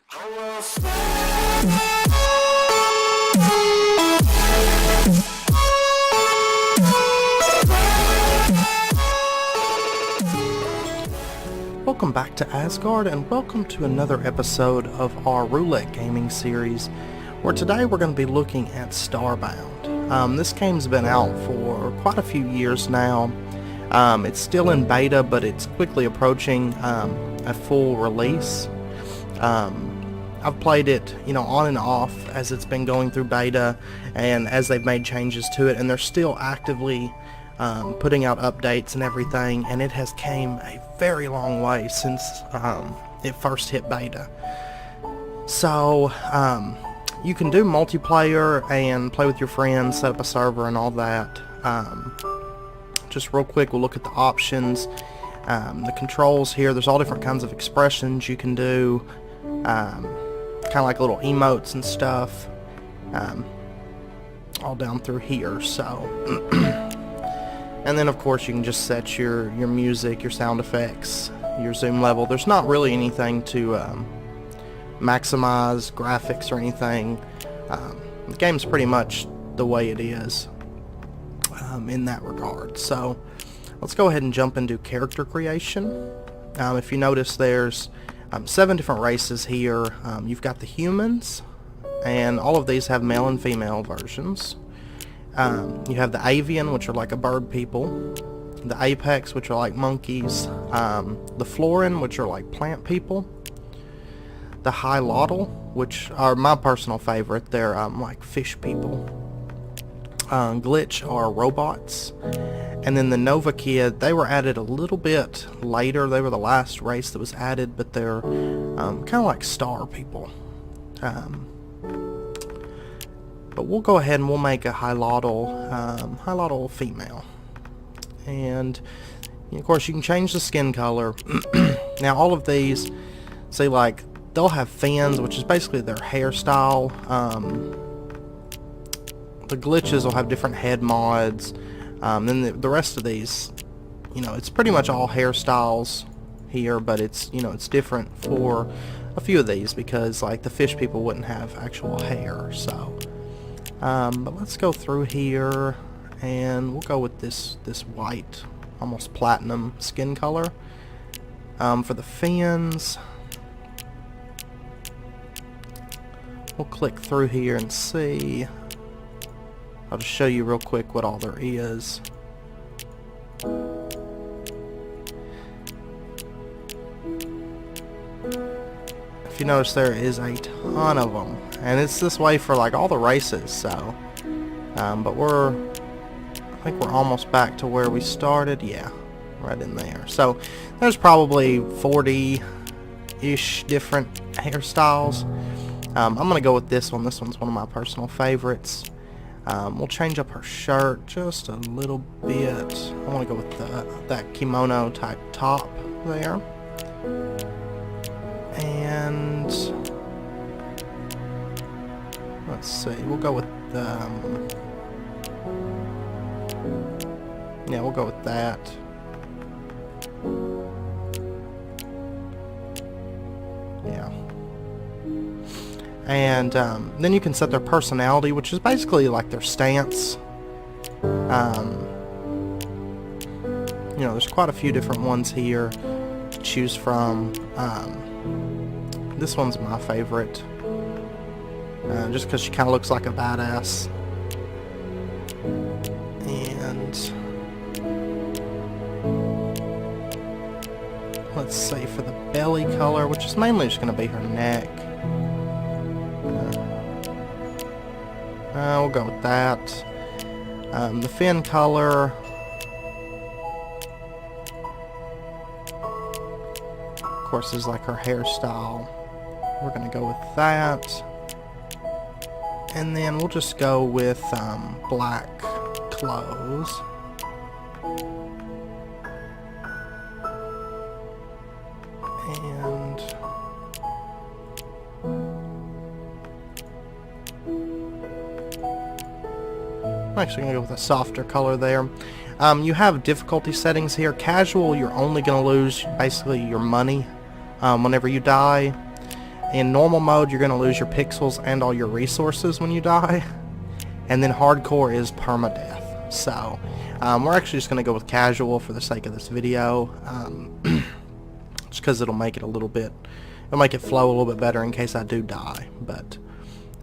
Welcome back to Asgard, and welcome to another episode of our roulette gaming series, where today we're going to be looking at Starbound. This game's been out for quite a few years now. It's still in beta, but it's quickly approaching a full release. I've played it, on and off as it's been going through beta, and as they've made changes to it, and they're still actively putting out updates and everything, and it has came a very long way since it first hit beta. So you can do multiplayer and play with your friends, set up a server and all that. Just real quick, we'll look at the options, the controls here. There's all different kinds of expressions you can do, kind of like little emotes and stuff, all down through here. So and then of course you can just set your music, your sound effects, your zoom level. There's not really anything to maximize graphics or anything. The game's pretty much the way it is in that regard. So let's go ahead and jump into character creation. If you notice, there's 7 different races here. You've got the humans, and all of these have male and female versions. You have the avian, which are like a bird people, the apex, which are like monkeys, the florin, which are like plant people, the hylotl, which are my personal favorite. They're like fish people. Glitch are robots, and then the Nova Kid, they were added a little bit later. They were the last race that was added, but they're kind of like star people. But we'll go ahead and we'll make a hylotl female. And of course you can change the skin color. Now all of these, see, like, they'll have fins, which is basically their hairstyle. The glitches will have different head mods. Then the rest of these, it's pretty much all hairstyles here, but it's different for a few of these, because like the fish people wouldn't have actual hair. So but let's go through here, and we'll go with this white, almost platinum skin color. For the fins, we'll click through here and see. I'll just show you real quick what all there is. If you notice, there is a ton of them, and it's this way for like all the races. So but I think we're almost back to where we started. Yeah, right in there. So there's probably 40-ish different hairstyles. I'm gonna go with this one. This one's one of my personal favorites. We'll change up her shirt just a little bit. I want to go with that kimono type top there. And let's see, we'll go with yeah, we'll go with that. Yeah. And then you can set their personality, which is basically like their stance. There's quite a few different ones here to choose from. This one's my favorite, just because she kind of looks like a badass. And let's see, for the belly color, which is mainly just going to be her neck, we'll go with that. The fin color, of course, is like her hairstyle. We're going to go with that. And then we'll just go with black clothes. And I'm actually going to go with a softer color there. You have difficulty settings here. Casual, you're only going to lose basically your money whenever you die. in normal mode, you're going to lose your pixels and all your resources when you die. And then hardcore is permadeath. So, we're actually just going to go with casual for the sake of this video. Just because it'll make it it'll make it flow a little bit better in case I do die. But,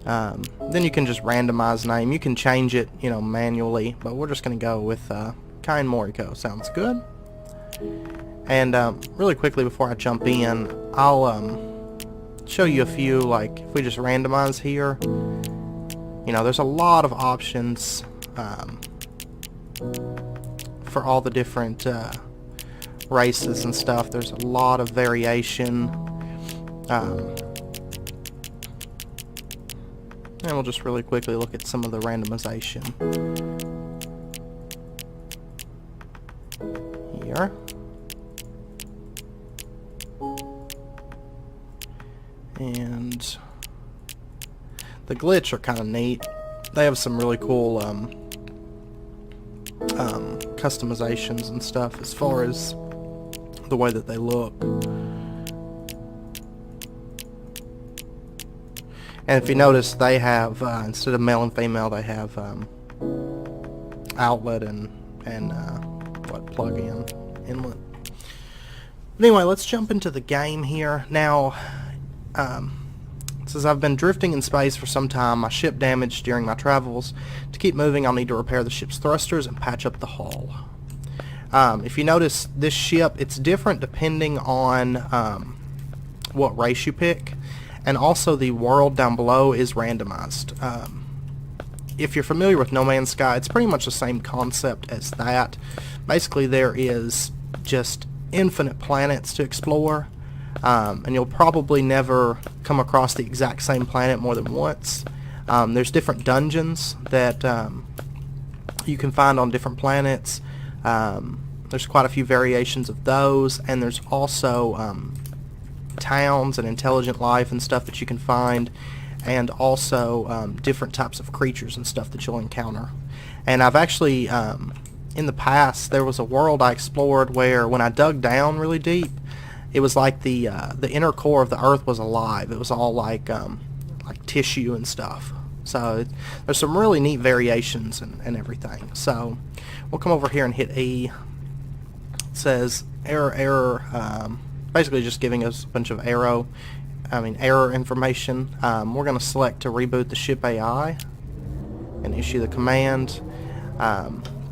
then you can just randomize name. You can change it, you know, manually. But we're just going to go with, Kain Moriko. Sounds good. And, really quickly before I jump in, I'll, show you a few, like, if we just randomize here, you know, there's a lot of options for all the different races and stuff. There's a lot of variation, and we'll just really quickly look at some of the randomization here. And the glitch are kind of neat. They have some really cool customizations and stuff as far as the way that they look. And if you notice, they have instead of male and female, they have outlet and what, plug-in inlet. But anyway, let's jump into the game here now. Since I've been drifting in space for some time, my ship damaged during my travels. To keep moving, I'll need to repair the ship's thrusters and patch up the hull. If you notice, this ship, it's different depending on what race you pick, and also the world down below is randomized. If you're familiar with No Man's Sky, it's pretty much the same concept as that. Basically, there is just infinite planets to explore. And you'll probably never come across the exact same planet more than once. There's different dungeons that you can find on different planets. There's quite a few variations of those, and there's also towns and intelligent life and stuff that you can find, and also different types of creatures and stuff that you'll encounter. And I've actually, in the past, there was a world I explored where when I dug down really deep, it was like the inner core of the Earth was alive. It was all like tissue and stuff. So there's some really neat variations and everything. So we'll come over here and hit E. It says error, basically just giving us a bunch of error information. We're going to select to reboot the ship AI and issue the command.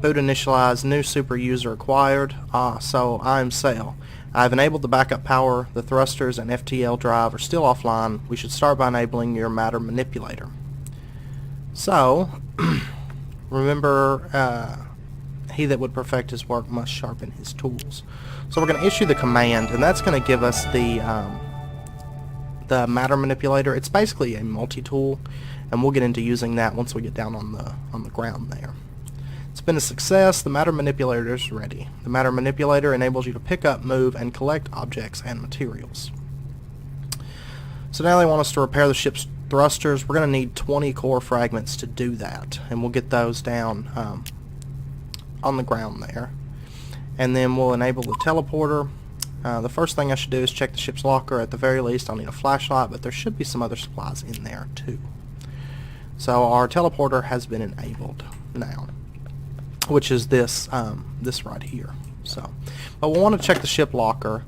Boot initialize, new super user acquired. So I'm Sail. I've enabled the backup power. The thrusters and FTL drive are still offline. We should start by enabling your matter manipulator. So, remember, he that would perfect his work must sharpen his tools. So we're going to issue the command, and that's going to give us the matter manipulator. It's basically a multi-tool, and we'll get into using that once we get down on the ground there. It's been a success. The matter manipulator is ready. The matter manipulator enables you to pick up, move, and collect objects and materials. So now they want us to repair the ship's thrusters. We're going to need 20 core fragments to do that, and we'll get those down on the ground there. And then we'll enable the teleporter. The first thing I should do is check the ship's locker. At the very least, I'll need a flashlight, but there should be some other supplies in there too. So our teleporter has been enabled now, which is this this right here. So, but we'll want to check the ship locker,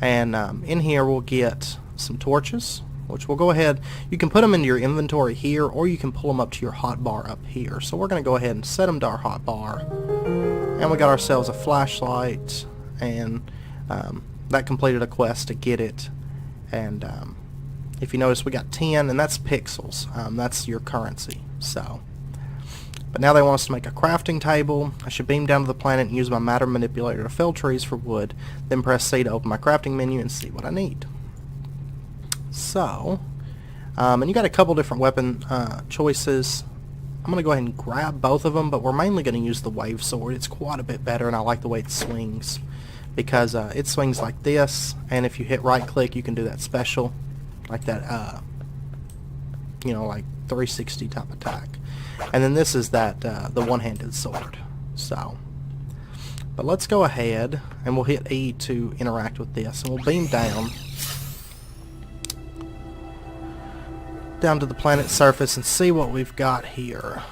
and in here we'll get some torches, which we'll go ahead. You can put them into your inventory here, or you can pull them up to your hotbar up here. So we're going to go ahead and set them to our hotbar, and we got ourselves a flashlight, and that completed a quest to get it. And if you notice, we got 10, and that's pixels. That's your currency. So. But now they want us to make a crafting table. I should beam down to the planet and use my matter manipulator to fell trees for wood, then press C to open my crafting menu and see what I need. So, and you got a couple different weapon choices. I'm going to go ahead and grab both of them, but we're mainly going to use the wave sword. It's quite a bit better, and I like the way it swings, because it swings like this, and if you hit right click you can do that special, like that, you know, like 360 type attack. And then this is that the one-handed sword. So, but let's go ahead and we'll hit E to interact with this, and we'll beam down. down to the planet's surface and see what we've got here.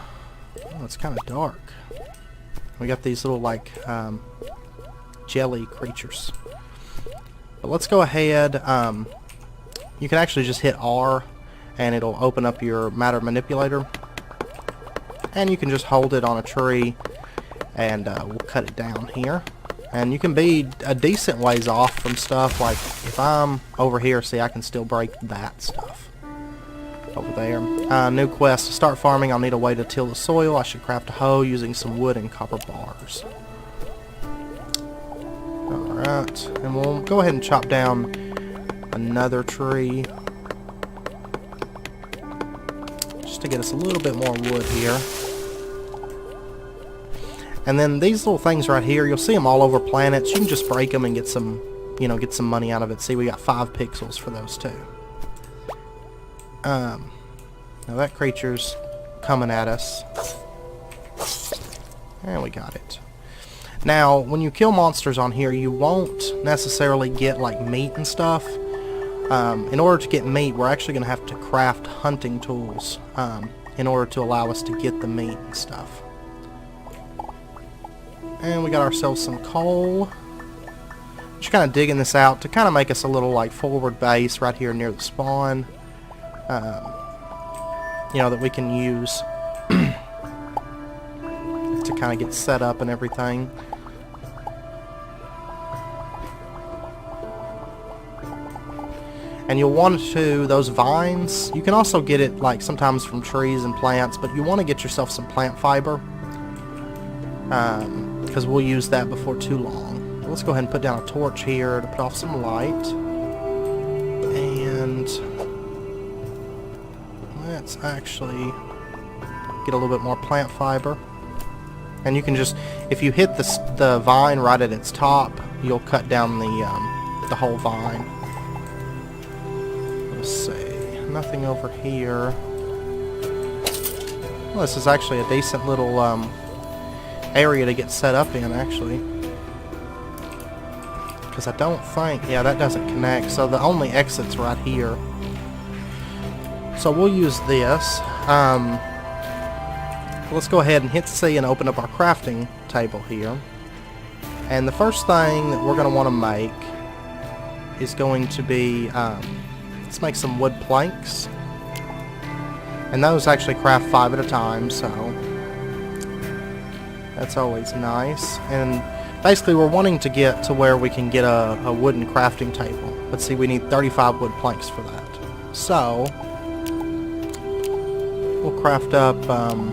Oh, it's kind of dark. We got these little, like, jelly creatures. But let's go ahead. You can actually just hit R, and it'll open up your matter manipulator. And you can just hold it on a tree, and we'll cut it down here. And you can be a decent ways off from stuff. Like, if I'm over here, see, I can still break that stuff over there. New quest. To start farming, I'll need a way to till the soil. I should craft a hoe using some wood and copper bars. Alright, and we'll go ahead and chop down another tree, just to get us a little bit more wood here. And then these little things right here, you'll see them all over planets. You can just break them and get some, you know, get some money out of it. See, we got 5 pixels for those too. Now that creature's coming at us. And we got it. Now, when you kill monsters on here, you won't necessarily get, like, meat and stuff. In order to get meat, we're actually going to have to craft hunting tools in order to allow us to get the meat and stuff. And we got ourselves some coal. Just kind of digging this out to kind of make us a little, like, forward base right here near the spawn. You know, that we can use to kind of get set up and everything. And you'll want to, those vines, you can also get it, like, sometimes from trees and plants, but you want to get yourself some plant fiber, because we'll use that before too long. Let's go ahead and put down a torch here to put off some light. And let's actually get a little bit more plant fiber. And you can just, if you hit the vine right at its top, you'll cut down the whole vine. Let's see, nothing over here. Well, this is actually a decent little area to get set up in, actually. Because I don't think, yeah, that doesn't connect, so the only exit's right here. So we'll use this. Let's go ahead and hit C and open up our crafting table here. And the first thing that we're going to want to make is going to be, let's make some wood planks. And those actually craft 5 at a time, so that's always nice. And basically we're wanting to get to where we can get a wooden crafting table. Let's see, we need 35 wood planks for that. So we'll craft up a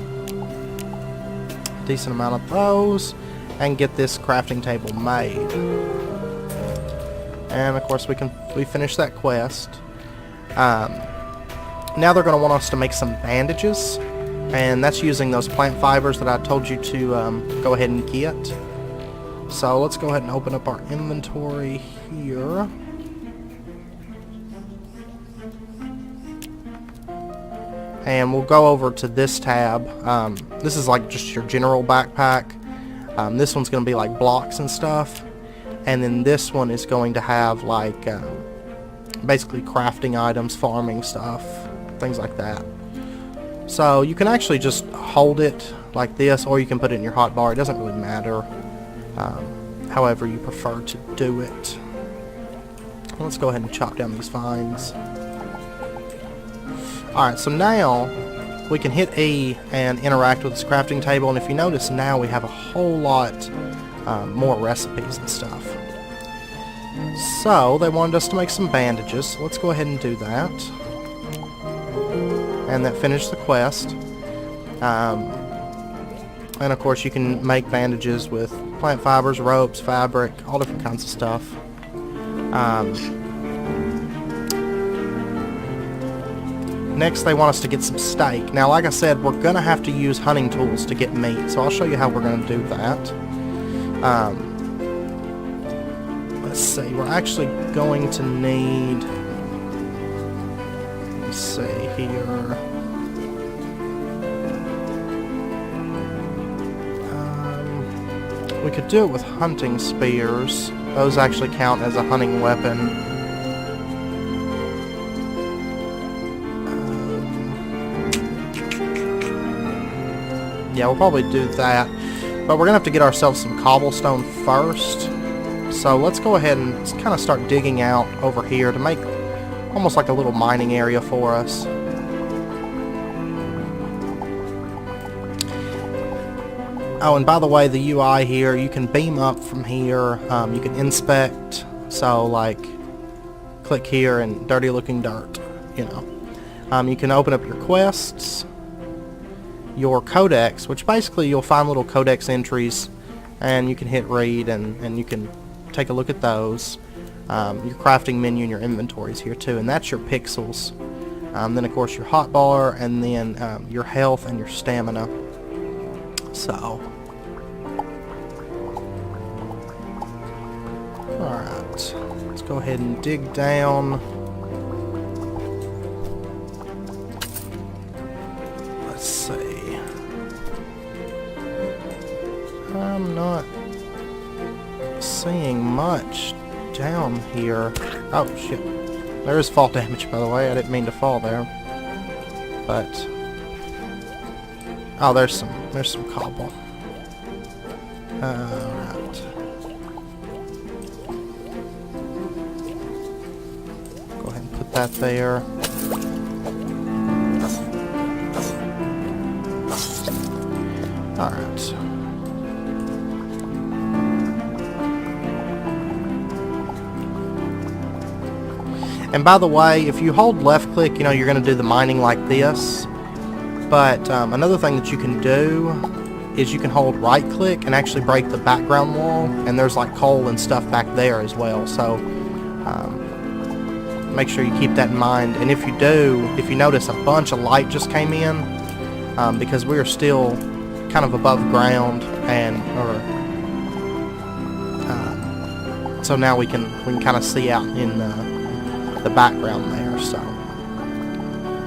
decent amount of those and get this crafting table made. And of course we finish that quest. Now they're going to want us to make some bandages, and that's using those plant fibers that I told you to go ahead and get. So let's go ahead and open up our inventory here. And we'll go over to this tab. This is like just your general backpack. This one's going to be like blocks and stuff. And then this one is going to have like basically crafting items, farming stuff, things like that. So you can actually just hold it like this, or you can put it in your hotbar. It doesn't really matter. However you prefer to do it. Let's go ahead and chop down these vines. Alright, so now we can hit E and interact with this crafting table, and if you notice now we have a whole lot more recipes and stuff. So they wanted us to make some bandages, so let's go ahead and do that. And that finished the quest. And of course you can make bandages with plant fibers, ropes, fabric, all different kinds of stuff. Next they want us to get some steak. Now like I said, we're going to have to use hunting tools to get meat, so I'll show you how we're going to do that. Let's see, we're actually going to need, let's see here, we could do it with hunting spears. Those actually count as a hunting weapon. Yeah, we'll probably do that. But we're going to have to get ourselves some cobblestone first. So let's go ahead and kind of start digging out over here to make almost like a little mining area for us. Oh, and by the way, the UI here, you can beam up from here. You can inspect. So, like, click here and dirty looking dirt, you know. You can open up your quests, your codex, which basically you'll find little codex entries, and you can hit read and you can take a look at those. Your crafting menu and your inventories here too, and that's your pixels. Then of course your hotbar, and then your health and your stamina. So, alright, let's go ahead and dig down. Let's see. I'm not seeing much down here. Oh shit. There is fall damage, by the way. I didn't mean to fall there. But oh, there's some cobble. Alright. Go ahead and put that there. Alright. And by the way, if you hold left click, you know, you're going to do the mining like this. But another thing that you can do is you can hold right click and actually break the background wall. And there's like coal and stuff back there as well. So make sure you keep that in mind. And if you do, if you notice a bunch of light just came in, because we are still kind of above ground, and so now we can kind of see out in the background there. So,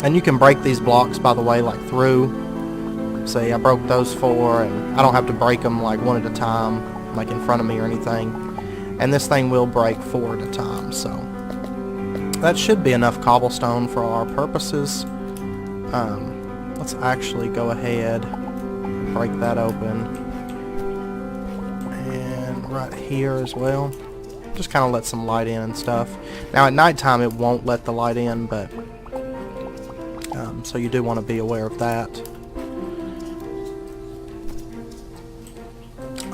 and you can break these blocks, by the way, like through. See, I broke those 4, and I don't have to break them like one at a time, like in front of me or anything. And this thing will break 4 at a time. So that should be enough cobblestone for our purposes. Let's actually go ahead, break that open, and right here as well. Just kind of let some light in and stuff. Now at nighttime it won't let the light in, but so you do want to be aware of that.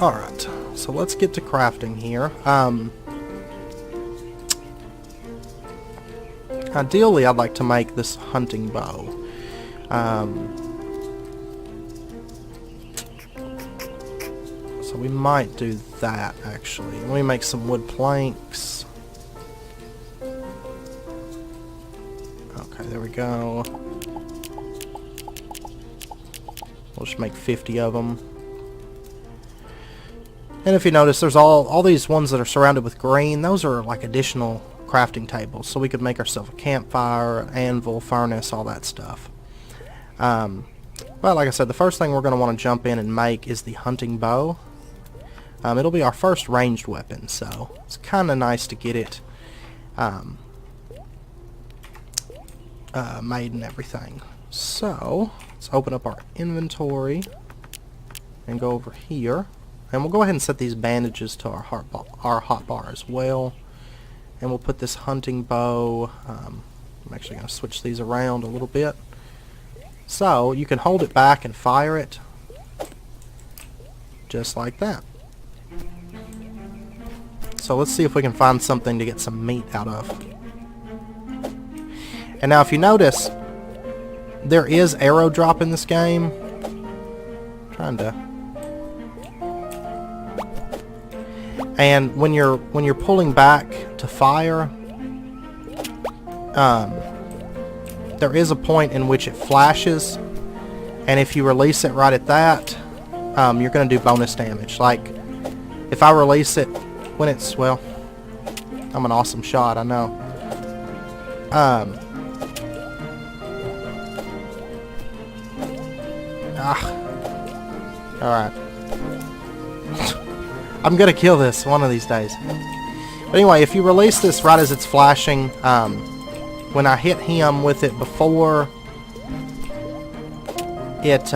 Alright, so let's get to crafting here. Ideally I'd like to make this hunting bow. So we might do that, actually. Let me make some wood planks. Okay, there we go. We'll just make 50 of them. And if you notice, there's all these ones that are surrounded with green. Those are like additional crafting tables. So we could make ourselves a campfire, an anvil, furnace, all that stuff. But like I said, the first thing we're going to want to jump in and make is the hunting bow. It'll be our first ranged weapon, so it's kind of nice to get it made and everything. So let's open up our inventory and go over here, and we'll go ahead and set these bandages to our hotbar as well. And we'll put this hunting bow. I'm actually going to switch these around a little bit, so you can hold it back and fire it just like that. So let's see if we can find something to get some meat out of. And now if you notice, there is arrow drop in this game. And when you're pulling back to fire, there is a point in which it flashes, and if you release it right at that, you're going to do bonus damage. Like if I release it when it's, well, I'm an awesome shot, I know. Alright. I'm gonna kill this one of these days. But anyway, if you release this right as it's flashing, when I hit him with it before it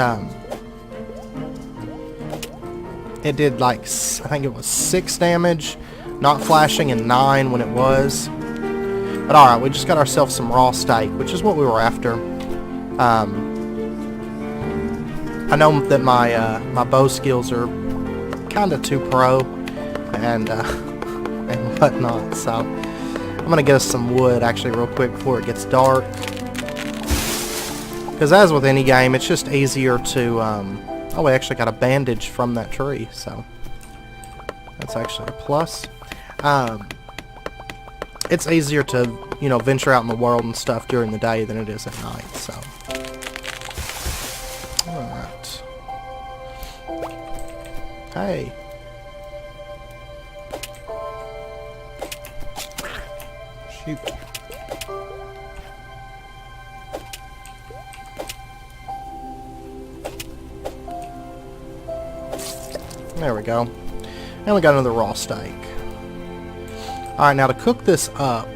it did like, I think it was 6 damage, not flashing, and 9 when it was. But alright, we just got ourselves some raw steak, which is what we were after. I know that my bow skills are kind of too pro, and whatnot, so I'm gonna get us some wood actually real quick before it gets dark. Because as with any game, it's just easier to, oh, we actually got a bandage from that tree, so that's actually a plus. It's easier to, you know, venture out in the world and stuff during the day than it is at night, so. Alright. Hey. Shoot. There we go. And we got another raw steak. Alright, now to cook this up,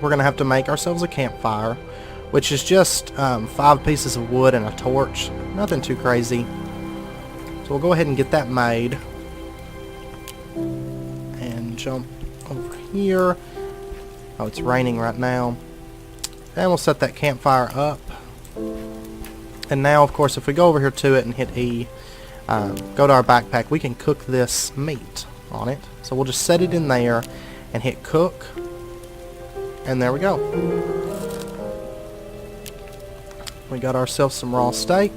we're going to have to make ourselves a campfire, which is just 5 pieces of wood and a torch. Nothing too crazy. So we'll go ahead and get that made. And jump over here. Oh, it's raining right now. And we'll set that campfire up. And now, of course, if we go over here to it and hit E, go to our backpack, we can cook this meat on it. So we'll just set it in there and hit cook. And there we go. We got ourselves some raw steak.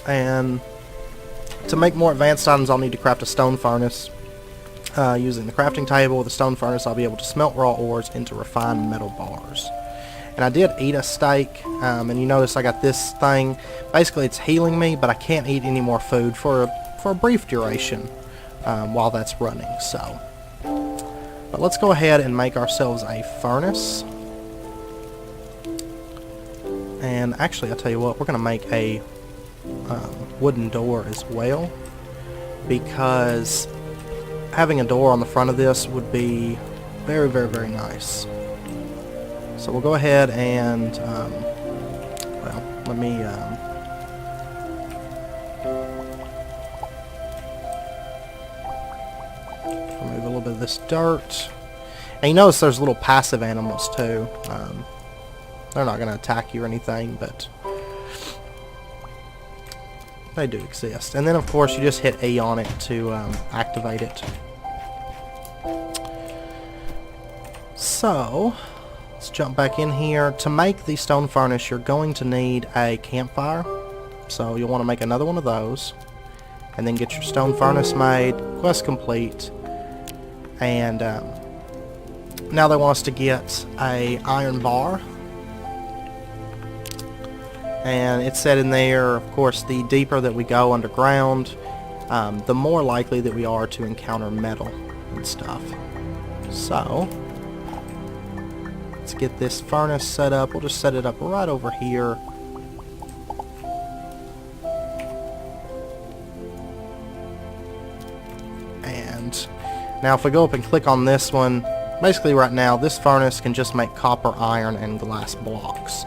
And to make more advanced items, I'll need to craft a stone furnace. Using the crafting table with a stone furnace, I'll be able to smelt raw ores into refined metal bars. And I did eat a steak, and you notice I got this thing. Basically, it's healing me, but I can't eat any more food for a brief duration while that's running. So, but let's go ahead and make ourselves a furnace. And actually, I'll tell you what, we're going to make a wooden door as well, because having a door on the front of this would be very, very, very nice. So we'll go ahead and, well, let me, remove a little bit of this dirt. And you notice there's little passive animals too. They're not going to attack you or anything, but they do exist. And then, of course, you just hit A on it to activate it. So let's jump back in here. To make the stone furnace, you're going to need a campfire. So you'll want to make another one of those. And then get your stone furnace made. Quest complete. And now they want us to get a iron bar. And it said in there, of course, the deeper that we go underground, the more likely that we are to encounter metal and stuff. So let's get this furnace set up. We'll just set it up right over here. And now if we go up and click on this one, basically right now this furnace can just make copper, iron, and glass blocks.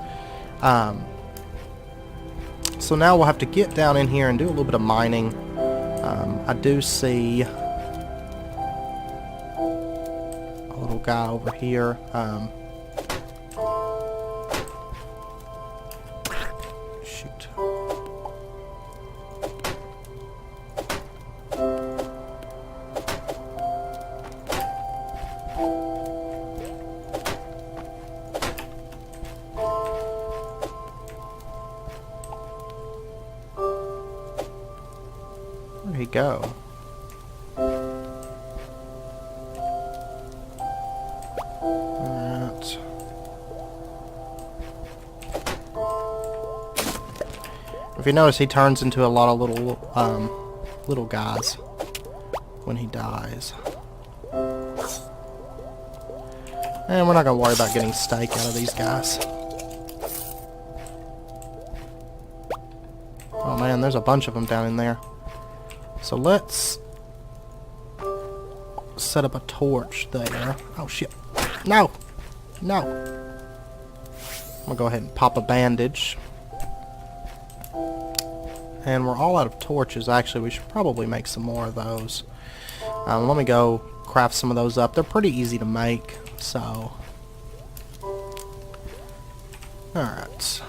So now we'll have to get down in here and do a little bit of mining. I do see a little guy over here. Shoot. Where'd he go? Alright. If you notice, he turns into a lot of little guys when he dies. And we're not gonna worry about getting steak out of these guys. Oh man, there's a bunch of them down in there. So let's set up a torch there. Oh shit. No! No! I'm gonna go ahead and pop a bandage. and we're all out of torches. Actually, we should probably make some more of those. Let me go craft some of those up. They're pretty easy to make, so... Alright,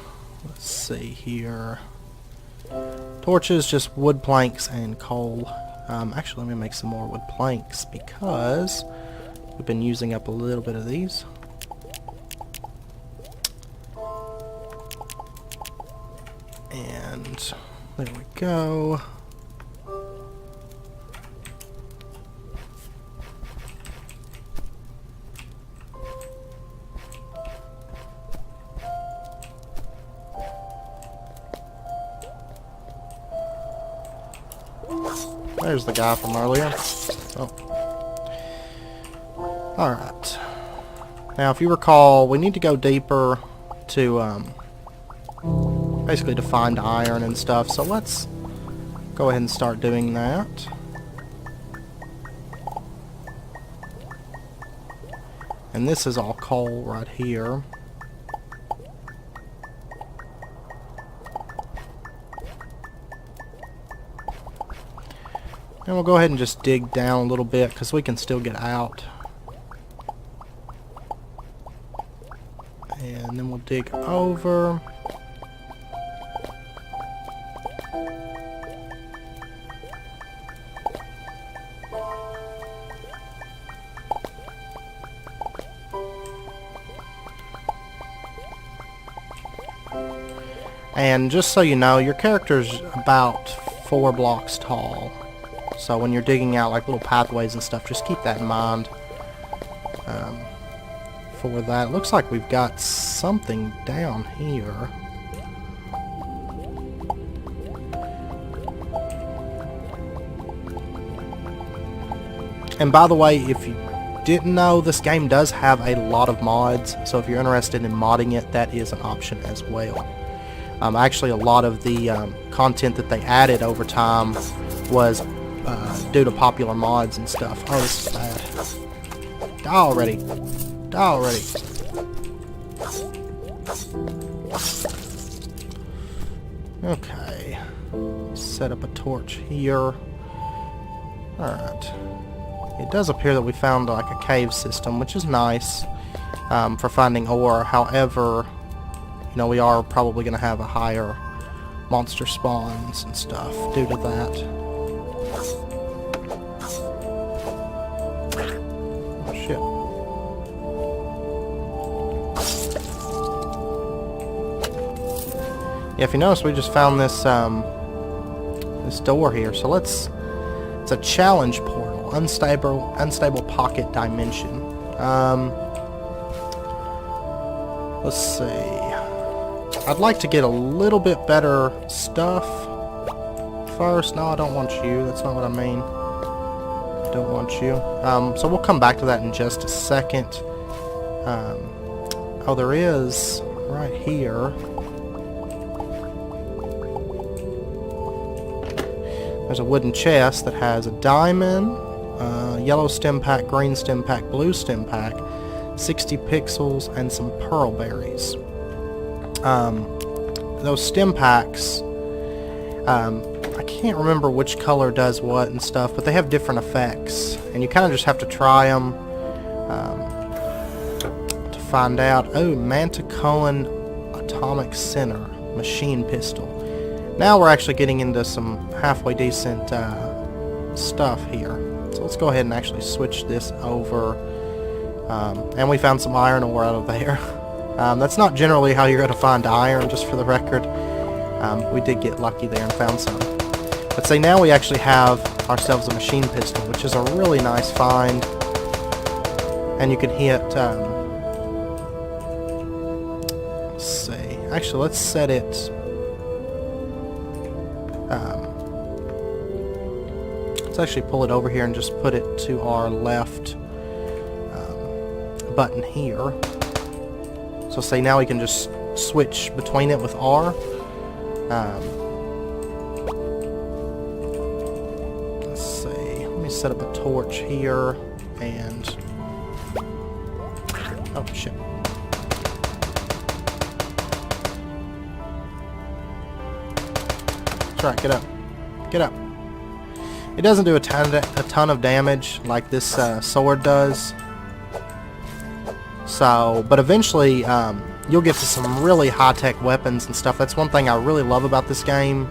let's see here. Torches, just wood planks and coal. Actually, let me make some more wood planks because we've been using up a little bit of these. And there we go. There's the guy from earlier. Oh. Alright. Now, if you recall, we need to go deeper to, basically to find iron and stuff. So let's go ahead and start doing that. And this is all coal right here. And we'll go ahead and just dig down a little bit because we can still get out. And then we'll dig over. And just so you know, your character's about 4 blocks tall. So when you're digging out like little pathways and stuff, just keep that in mind for that. It looks like we've got something down here. And by the way, if you didn't know, this game does have a lot of mods. So if you're interested in modding it, that is an option as well. Actually, a lot of the content that they added over time was due to popular mods and stuff. Oh, this is bad. Die already. Die already. Okay. Set up a torch here. Alright. It does appear that we found like a cave system, which is nice for finding ore. However, you know, we are probably going to have a higher monster spawns and stuff due to that. Shit. Yeah, if you notice, we just found this this door here. So it's a challenge portal, unstable pocket dimension. Let's see. I'd like to get a little bit better stuff first. No, I don't want you. That's not what I mean. Don't want you. So we'll come back to that in just a second. Oh, there is right here. There's a wooden chest that has a diamond, yellow stem pack, green stem pack, blue stem pack, 60 pixels, and some pearl berries. Those stem packs, I can't remember which color does what and stuff, but they have different effects, and you kind of just have to try them to find out. Oh, Manticoan Atomic Center Machine Pistol. Now we're actually getting into some halfway decent stuff here. So let's go ahead and actually switch this over. And we found some iron ore out of there. That's not generally how you're going to find iron, just for the record. We did get lucky there and found some. But say now we actually have ourselves a machine pistol, which is a really nice find. And you can hit, let's see, actually let's set it, let's actually pull it over here and just put it to our left button here. So say now we can just switch between it with R. Let's see, let me set up a torch here and, oh shit. That's right, get up. Get up. It doesn't do a ton of damage like this sword does. So, but eventually you'll get to some really high-tech weapons and stuff. That's one thing I really love about this game.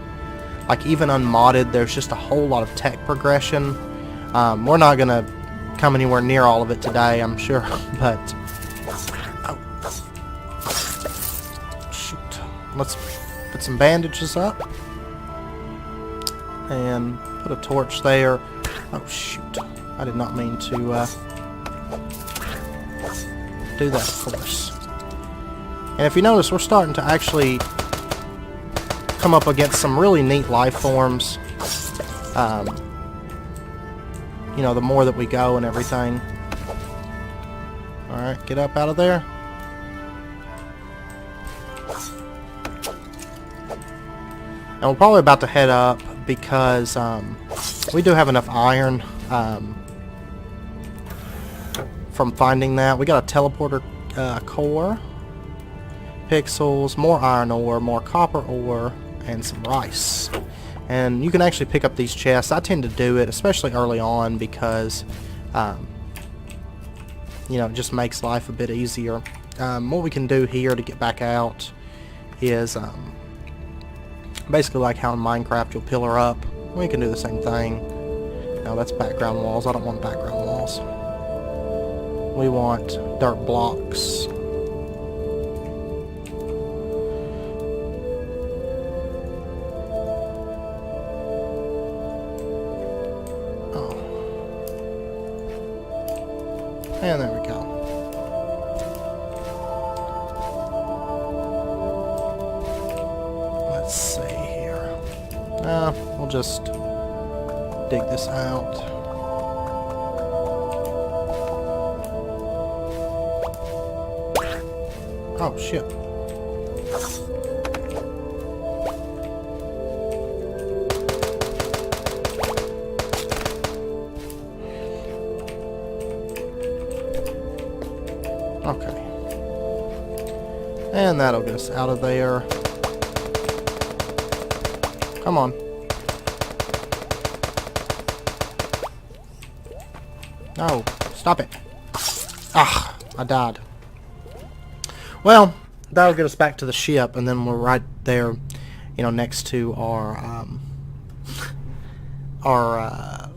Like, even unmodded, there's just a whole lot of tech progression. We're not going to come anywhere near all of it today, I'm sure, but... Oh. Shoot. Let's put some bandages up. And put a torch there. Oh, shoot. I did not mean to do that, of course. And if you notice, we're starting to actually come up against some really neat life forms. You know, the more that we go and everything. Alright, get up out of there. And we're probably about to head up because we do have enough iron from finding that. We got a teleporter core, pixels, more iron ore, more copper ore, and some rice. And you can actually pick up these chests. I tend to do it, especially early on, because you know, it just makes life a bit easier. What we can do here to get back out is basically like how in Minecraft you'll pillar up. We can do the same thing. No, that's background walls. I don't want background walls. We want dirt blocks. And there we go. Let's see here. We'll just dig this out. Oh, shit. Okay. And that'll get us out of there. Come on. No, stop it. Ah, I died. Well, that'll get us back to the ship, and then we're right there, you know, next to our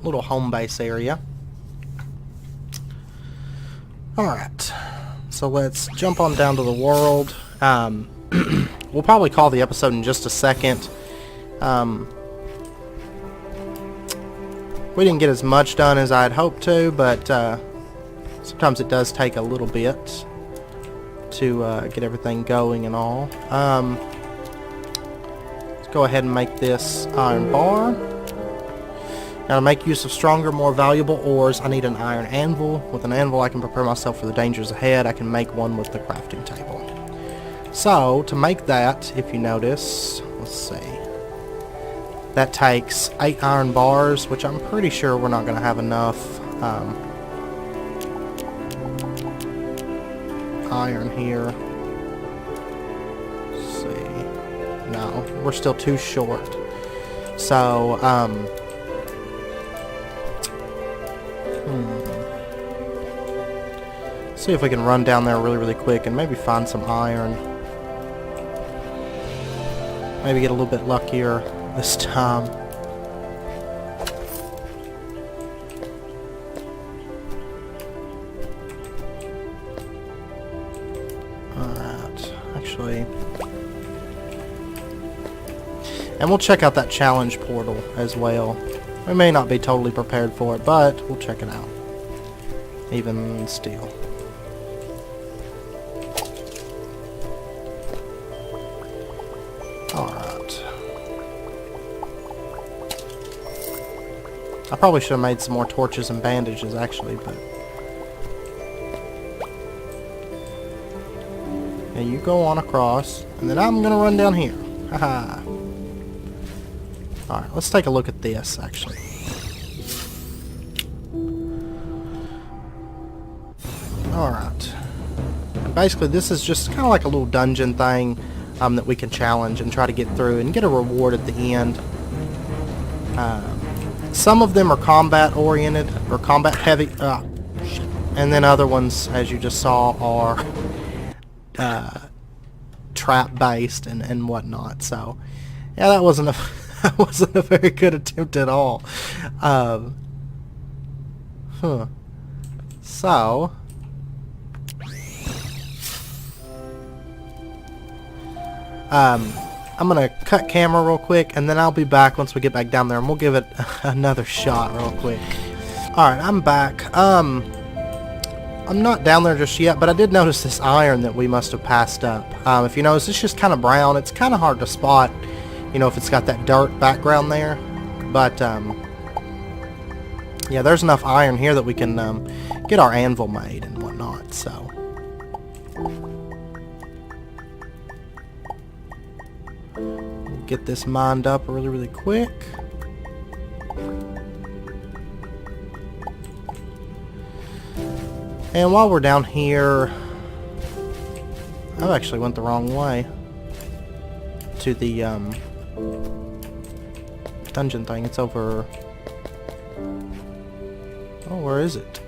little home base area. Alright. So let's jump on down to the world. We'll probably call the episode in just a second. We didn't get as much done as I'd hoped to, but sometimes it does take a little bit to get everything going and all. Let's go ahead and make this iron bar. Now, to make use of stronger, more valuable ores, I need an iron anvil. With an anvil, I can prepare myself for the dangers ahead. I can make one with the crafting table. So, to make that, if you notice, let's see, that takes 8 iron bars, which I'm pretty sure we're not going to have enough iron here. Let's see. No, we're still too short. So, see if we can run down there really quick and maybe find some iron. Maybe get a little bit luckier this time. Alright, actually. And we'll check out that challenge portal as well. We may not be totally prepared for it, but we'll check it out. Even still. Alright. I probably should have made some more torches and bandages, actually, but... Yeah, you go on across, and then I'm gonna run down here. Haha. Alright, let's take a look at this, actually. Alright. Basically, this is just kind of like a little dungeon thing that we can challenge and try to get through and get a reward at the end. Some of them are combat oriented or combat heavy, and then other ones, as you just saw, are trap based and whatnot. So yeah, that wasn't a that wasn't a very good attempt at all. So I'm gonna cut camera real quick, and then I'll be back once we get back down there, and we'll give it another shot real quick. Alright, I'm back. I'm not down there just yet, but I did notice this iron that we must have passed up. If you notice, it's just kind of brown. It's kind of hard to spot, you know, if it's got that dirt background there. But yeah, there's enough iron here that we can get our anvil made and whatnot. So get this mined up really quick. And while we're down here, I actually went the wrong way to the dungeon thing. It's over. Oh, where is it?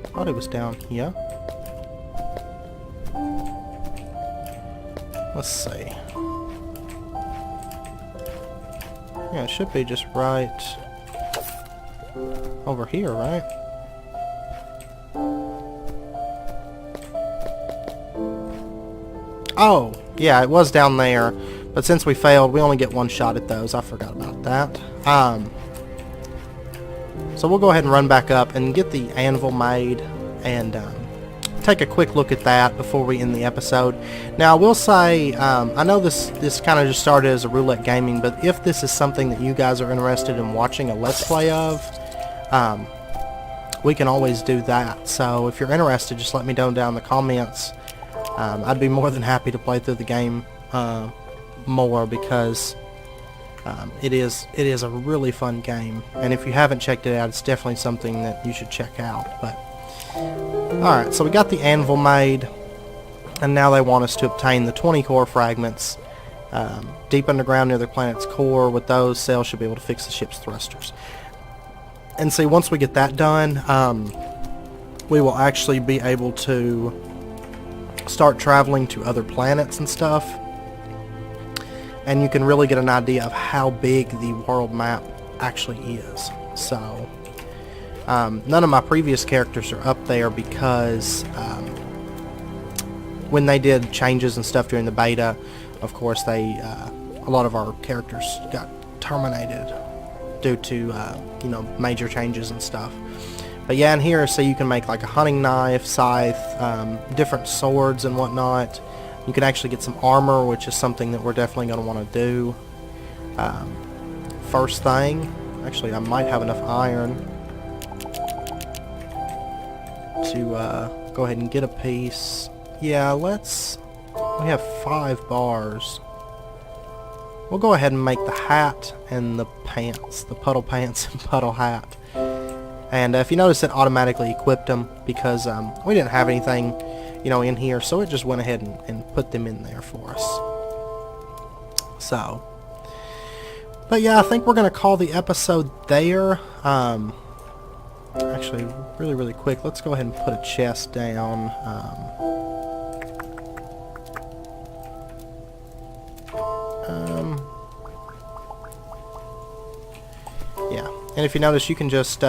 I thought it was down here. Let's see. Yeah, it should be just right over here, right? Oh, yeah, it was down there, but since we failed, we only get one shot at those. I forgot about that. So we'll go ahead and run back up and get the anvil made and take a quick look at that before we end the episode. Now, I will say, I know this kind of just started as a roulette gaming, but if this is something that you guys are interested in watching a let's play of, we can always do that. So if you're interested, just let me know down in the comments. I'd be more than happy to play through the game more, because it is a really fun game, and if you haven't checked it out, it's definitely something that you should check out. But alright, so we got the anvil made, and now they want us to obtain the 20 core fragments deep underground near the planet's core. With those, Sail should be able to fix the ship's thrusters. And see, once we get that done, we will actually be able to start traveling to other planets and stuff, and you can really get an idea of how big the world map actually is. So none of my previous characters are up there because when they did changes and stuff during the beta, of course a lot of our characters got terminated due to you know, major changes and stuff. But yeah, in here, so you can make like a hunting knife, scythe, different swords and whatnot. You can actually get some armor, which is something that we're definitely going to want to do. First thing, actually I might have enough iron to go ahead and get a piece. Yeah, we have 5 bars. We'll go ahead and make the hat and the pants, the puddle pants and puddle hat. And if you notice, it automatically equipped them because we didn't have anything, you know, in here, so it just went ahead and put them in there for us. So, but yeah, I think we're gonna call the episode there. Actually, really quick, let's go ahead and put a chest down. Yeah, and if you notice, you can just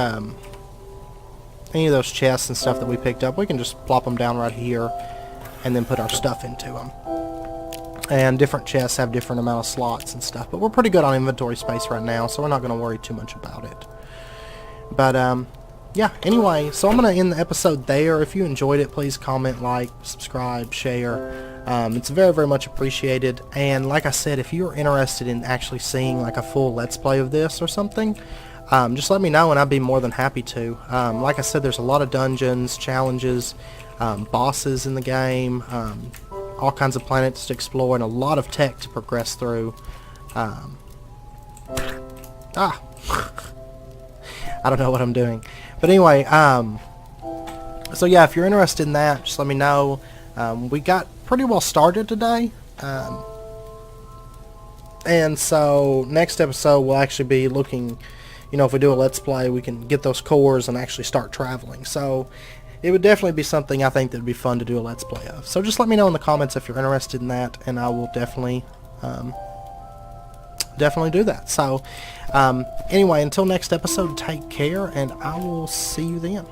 any of those chests and stuff that we picked up, we can just plop them down right here and then put our stuff into them. And different chests have different amount of slots and stuff, but we're pretty good on inventory space right now, so we're not going to worry too much about it. But yeah, anyway, so I'm going to end the episode there. If you enjoyed it, please comment, like, subscribe, share. It's very much appreciated. And like I said, if you're interested in actually seeing like a full let's play of this or something, just let me know and I'd be more than happy to. Like I said, there's a lot of dungeons, challenges, bosses in the game, all kinds of planets to explore, and a lot of tech to progress through. I don't know what I'm doing. But anyway, so yeah, if you're interested in that, just let me know. We got pretty well started today. And so next episode we'll actually be looking, you know, if we do a Let's Play, we can get those cores and actually start traveling. So it would definitely be something I think that would be fun to do a Let's Play of. So just let me know in the comments if you're interested in that, and I will definitely do that. So anyway, until next episode, take care, and I will see you then.